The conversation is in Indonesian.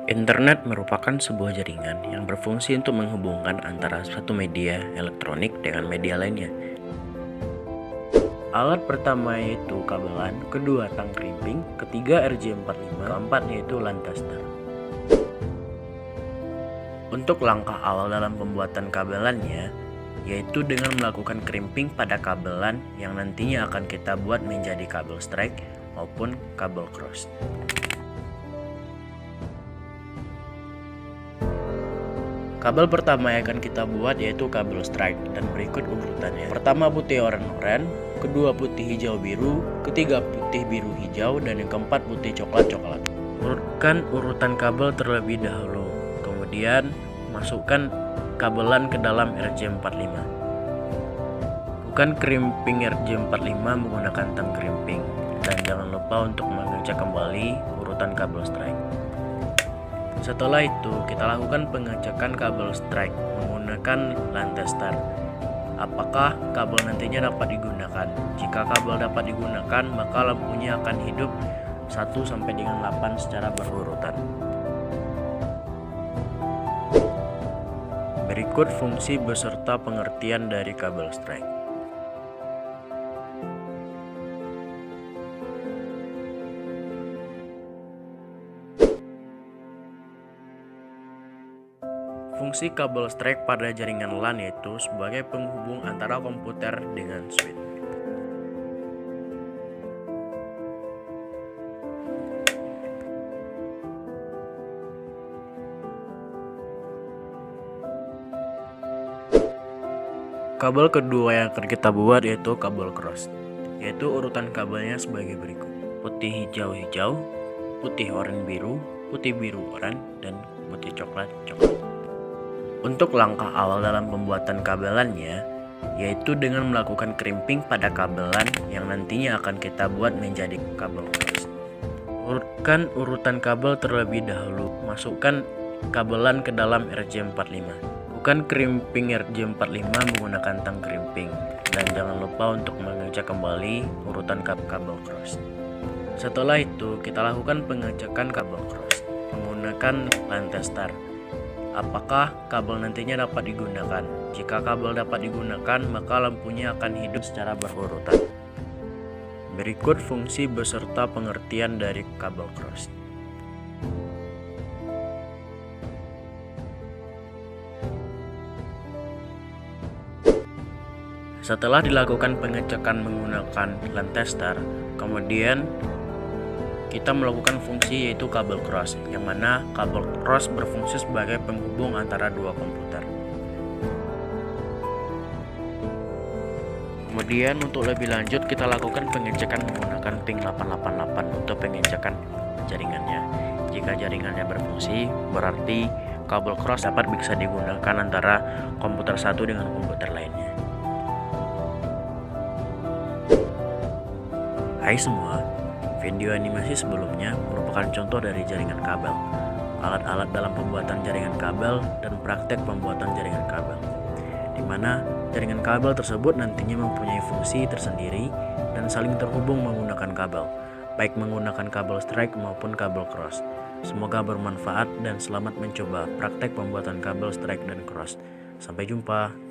Internet merupakan sebuah jaringan yang berfungsi untuk menghubungkan antara satu media elektronik dengan media lainnya. Alat pertama yaitu kabelan, kedua tang krimping, ketiga RJ45, keempat yaitu LAN tester. Untuk langkah awal dalam pembuatan kabelannya, yaitu dengan melakukan crimping pada kabelan yang nantinya akan kita buat menjadi kabel strike maupun kabel cross. Kabel pertama yang akan kita buat yaitu kabel strike, dan berikut urutannya. Pertama putih oranye, kedua putih hijau biru, ketiga putih biru hijau, dan yang keempat putih coklat. Urutkan urutan kabel terlebih dahulu, kemudian masukkan kabelan ke dalam RJ45. Lakukan crimping RJ45 menggunakan tang crimping, dan jangan lupa untuk mengecek kembali urutan kabel strike. Setelah itu, kita lakukan pengecekan kabel strike menggunakan LAN tester. Apakah kabel nantinya dapat digunakan? Jika kabel dapat digunakan, maka lampunya akan hidup 1 sampai dengan 8 secara berurutan. Berikut fungsi beserta pengertian dari kabel strike. Fungsi kabel strike pada jaringan LAN yaitu sebagai penghubung antara komputer dengan switch. Kabel kedua yang akan kita buat yaitu kabel cross, yaitu urutan kabelnya sebagai berikut: putih hijau hijau, putih oranye biru, putih biru oranye, dan putih coklat. Untuk langkah awal dalam pembuatan kabelannya, yaitu dengan melakukan crimping pada kabelan yang nantinya akan kita buat menjadi kabel cross. Urutkan urutan kabel terlebih dahulu, masukkan kabelan ke dalam RJ45. Lakukan crimping RJ45 menggunakan tang crimping, dan jangan lupa untuk mengecek kembali urutan kabel cross. Setelah itu, kita lakukan pengecekan kabel cross menggunakan LAN tester. Apakah kabel nantinya dapat digunakan? Jika kabel dapat digunakan, maka lampunya akan hidup secara berurutan. Berikut fungsi beserta pengertian dari kabel cross. Setelah dilakukan pengecekan menggunakan LAN tester, kemudian kita melakukan fungsi yaitu kabel cross, yang mana kabel cross berfungsi sebagai penghubung antara dua komputer. Kemudian untuk lebih lanjut kita lakukan pengecekan menggunakan ping 888 untuk pengecekan jaringannya. Jika jaringannya berfungsi, berarti kabel cross dapat bisa digunakan antara komputer satu dengan komputer lainnya. Hai semua, video animasi sebelumnya merupakan contoh dari jaringan kabel, alat-alat dalam pembuatan jaringan kabel, dan praktek pembuatan jaringan kabel, di mana jaringan kabel tersebut nantinya mempunyai fungsi tersendiri dan saling terhubung menggunakan kabel, baik menggunakan kabel strike maupun kabel cross. Semoga bermanfaat dan selamat mencoba praktek pembuatan kabel strike dan cross. Sampai jumpa.